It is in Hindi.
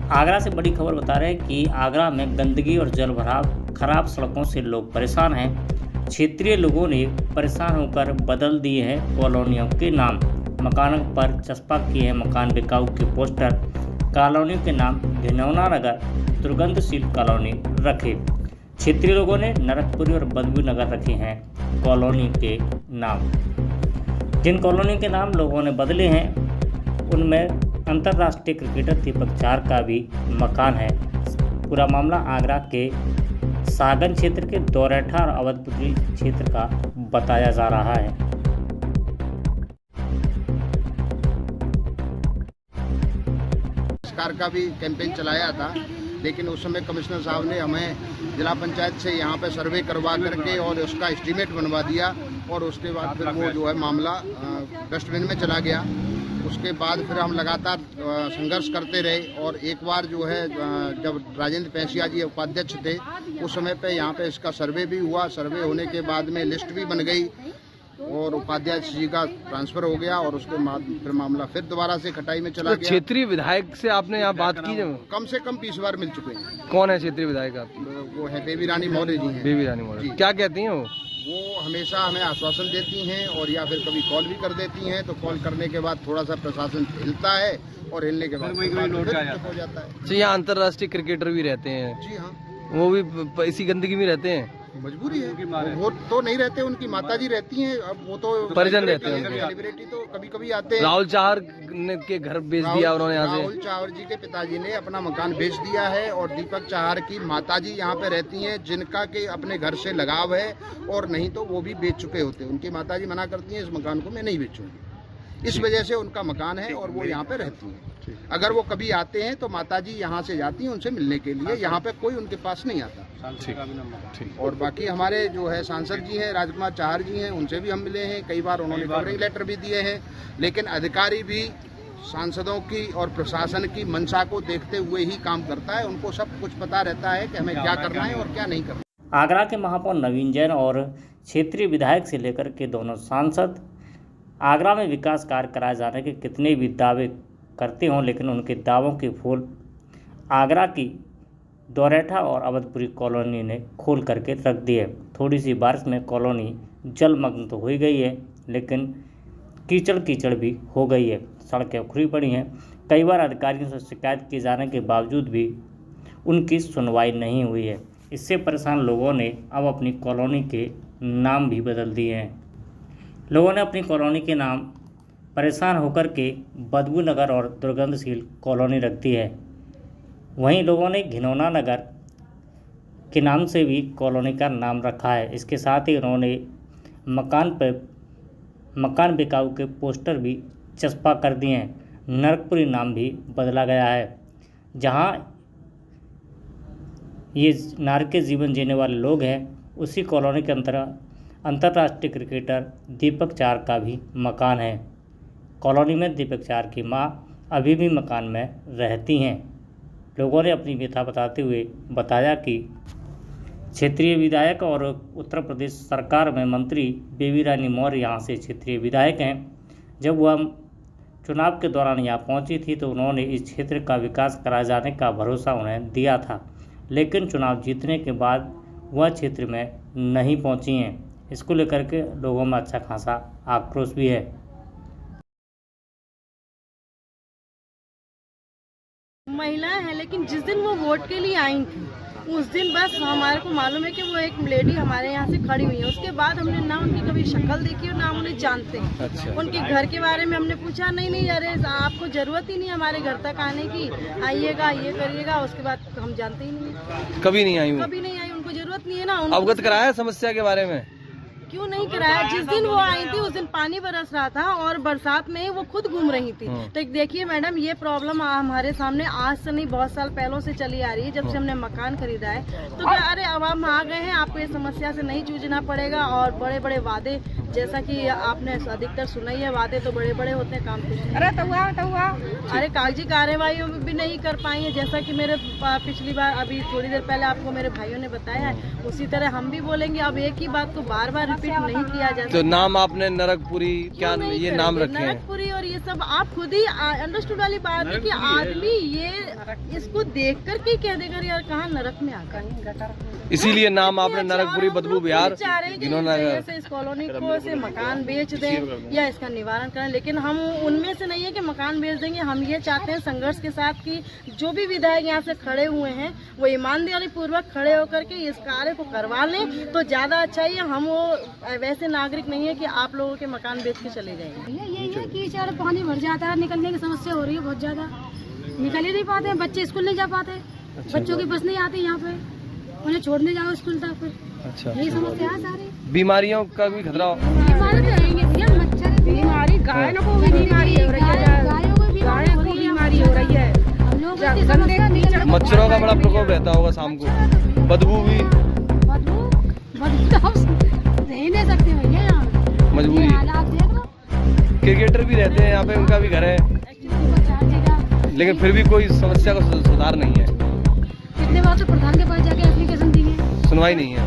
आगरा से बड़ी खबर बता रहे हैं कि आगरा में गंदगी और जल भराव, खराब सड़कों से लोग परेशान हैं। क्षेत्रीय लोगों ने परेशान होकर बदल दिए हैं कॉलोनियों के नाम, मकानों पर चस्पा किए हैं मकान बिकाऊ के पोस्टर, कॉलोनियों के नाम घिनौना नगर, दुर्गंधशील कॉलोनी रखे। क्षेत्रीय लोगों ने नरकपुरी और बदबू नगर रखे हैं कॉलोनी के नाम। जिन कॉलोनी के नाम लोगों ने बदले हैं उनमें अंतर्राष्ट्रीय क्रिकेटर दीपक चाहर का भी मकान है। पूरा मामला आगरा के सागन क्षेत्र के दौरेठा और अवधपुरी क्षेत्र का बताया जा रहा है। सरकार का भी कैंपेन चलाया था, लेकिन उस समय कमिश्नर साहब ने हमें जिला पंचायत से यहाँ पे सर्वे करवा करके और उसका एस्टीमेट बनवा दिया और उसके बाद फिर वो जो है मामला डस्टबिन में चला गया। उसके बाद फिर हम लगातार संघर्ष करते रहे और एक बार जो है जब राजेंद्र पैसिया जी उपाध्यक्ष थे उस समय पे यहाँ पे इसका सर्वे भी हुआ। सर्वे होने के बाद में लिस्ट भी बन गई और उपाध्यक्ष जी का ट्रांसफर हो गया और उसके बाद फिर मामला फिर दोबारा से खटाई में चला गया। क्षेत्रीय विधायक से आपने यहाँ बात की? कम से कम 20 बार मिल चुके हैं। कौन है क्षेत्रीय विधायक आप? वो है बेबी रानी मौर्य जी हैं। बेबी रानी मौर्य, क्या कहती हैं वो हमेशा हमें आश्वासन देती हैं और या फिर कभी कॉल भी कर देती हैं। तो कॉल करने के बाद थोड़ा सा प्रशासन हिलता है और हिलने के बाद हो जाता है। तो यहाँ अंतर्राष्ट्रीय क्रिकेटर भी रहते हैं? जी हाँ, वो भी इसी गंदगी में रहते हैं? मजबूरी है, वो तो नहीं रहते, उनकी माताजी रहती हैं। अब वो तो परिजन रहते हैं, सेलिब्रिटी तो कभी कभी आते हैं। राहुल चाहर के घर बेच दिया उन्होंने यहाँ से। राहुल चाहर जी के पिताजी ने अपना मकान बेच दिया है और दीपक चाहर की माताजी यहाँ पे रहती हैं, जिनका के अपने घर से लगाव है और नहीं तो वो भी बेच चुके होते। उनकी माताजी मना करती हैं इस मकान को मैं नहीं बेचूंगी, इस वजह से उनका मकान है और वो यहाँ पे रहती हैं। अगर वो कभी आते हैं तो माताजी यहाँ से जाती हैं उनसे मिलने के लिए, यहाँ पे कोई उनके पास नहीं आता। और बाकी हमारे जो है सांसद जी हैं राजकुमार चाहर जी हैं, उनसे भी हम मिले हैं कई बार, उन्होंने कवरिंग लेटर भी दिए हैं। लेकिन अधिकारी भी सांसदों की और प्रशासन की मंशा को देखते हुए ही काम करता है। उनको सब कुछ पता रहता है कि हमें क्या करना है और क्या नहीं करना। आगरा के महापौर नवीन जैन और क्षेत्रीय विधायक से लेकर के दोनों सांसद आगरा में विकास कार्य कराए जाने के कितने भी दावे करते हों, लेकिन उनके दावों के फूल आगरा की दौरेठा और अवधपुरी कॉलोनी ने खोल करके रख दिए। थोड़ी सी बारिश में कॉलोनी जलमग्न तो हो ही गई है, लेकिन कीचड़ कीचड़ भी हो गई है, सड़कें उखड़ी पड़ी हैं। कई बार अधिकारियों से शिकायत किए जाने के बावजूद भी उनकी सुनवाई नहीं हुई है। इससे परेशान लोगों ने अब अपनी कॉलोनी के नाम भी बदल दिए हैं। लोगों ने अपनी कॉलोनी के नाम परेशान होकर के बदबू नगर और दुर्गंधशील कॉलोनी रख दी है। वहीं लोगों ने घिनौना नगर के नाम से भी कॉलोनी का नाम रखा है। इसके साथ ही उन्होंने मकान बिकाऊ के पोस्टर भी चस्पा कर दिए हैं। नरकपुरी नाम भी बदला गया है। जहां ये नारक के जीवन जीने वाले लोग हैं, उसी कॉलोनी के अंतर्राष्ट्रीय क्रिकेटर दीपक चाहर का भी मकान है। कॉलोनी में दीपक चाहर की मां अभी भी मकान में रहती हैं। लोगों ने अपनी व्यथा बताते हुए बताया कि क्षेत्रीय विधायक और उत्तर प्रदेश सरकार में मंत्री बेबी रानी मौर्य यहाँ से क्षेत्रीय विधायक हैं। जब वह चुनाव के दौरान यहाँ पहुँची थी तो उन्होंने इस क्षेत्र का विकास कराए जाने का भरोसा उन्हें दिया था, लेकिन चुनाव जीतने के बाद वह क्षेत्र में नहीं पहुँची हैं। इसको लेकर के लोगों में अच्छा खासा आक्रोश भी है। महिलाएं हैं, लेकिन जिस दिन वो वोट के लिए आई थी उस दिन बस हमारे को मालूम है कि वो एक लेडी हमारे यहाँ से खड़ी हुई है। उसके बाद हमने ना उनकी कभी शक्ल देखी और ना उन्हें जानते हैं। अच्छा। उनके घर के बारे में हमने पूछा, नहीं अरे आपको जरूरत ही नहीं हमारे घर तक आने की, आइएगा ये करिएगा। उसके बाद हम जानते ही नहीं, कभी नहीं आई, कभी नहीं आई, उनको जरूरत नहीं है ना। अवगत कराया समस्या के बारे में? क्यों नहीं कराया? जिस दिन वो आई थी उस दिन पानी बरस रहा था और बरसात में वो खुद घूम रही थी। तो देखिए मैडम, ये प्रॉब्लम हमारे सामने आज से नहीं बहुत साल पहले से चली आ रही है, जब से हमने मकान खरीदा है। तो क्या अरे अब हम आ गए हैं, आपको ये समस्या से नहीं जूझना पड़ेगा। और बड़े बड़े वादे, जैसा कि आपने अधिकतर सुना ही है, वादे तो बड़े बड़े होते हैं, काम कुछ नहीं। अरे कागजी कार्यवाही भी नहीं कर पाई है, जैसा कि मेरे पिछली बार अभी थोड़ी देर पहले आपको मेरे भाइयों ने बताया है, उसी तरह हम भी बोलेंगे। अब एक ही बात को बार बार रिपीट नहीं किया जा सकता। तो नाम आपने नरकपुरी क्या ये नाम रखे हैं? नरकपुरी और ये सब आप खुद ही अंडरस्टूड वाली बात है कि आदमी ये इसको देख कर के कह देगा यार कहाँ नरक में आकर गटर। इसीलिए नाम आपने नरकपुरी बदबू बिहार, जिन्होंने इस कॉलोनी को से मकान बेच दें या इसका निवारण करें, लेकिन हम उनमें से नहीं है कि मकान बेच देंगे। हम ये चाहते हैं संघर्ष के साथ कि जो भी विधायक यहाँ से खड़े हुए हैं वो ईमानदारी पूर्वक खड़े होकर के इस कार्य को करवा लें तो ज्यादा अच्छा ही है। हम वो वैसे नागरिक नहीं है कि आप लोगों के मकान बेच के चले जाएंगे। यही है कि कीचड़ पानी भर जाता है, निकलने की समस्या हो रही है बहुत ज्यादा, निकल ही नहीं पाते हैं, बच्चे स्कूल नहीं जा पाते, बच्चों की बस नहीं आती यहाँ पे, उन्हें छोड़ने जाओ स्कूल तक, फिर अच्छा यही समस्या है सारी। बीमारियों का भी खतरा बीमारी तो रहेंगे भैया, मच्छर बीमारी, गायों को भी बीमारी हो रही है, गायों को बीमारी हो रही है, हम लोग मच्छरों का बड़ा प्रकोप रहता होगा शाम को, बदबू भी बदबू तो हम रह नहीं सकते भैया यहाँ, मजबूरी। हालात देख लो, क्रिकेटर भी रहते हैं यहाँ पे, उनका भी घर है, लेकिन फिर भी कोई समस्या का सुधार नहीं है, कितने बार तो प्रधान के पास जाके एप्लीकेशन दी है, सुनवाई नहीं है।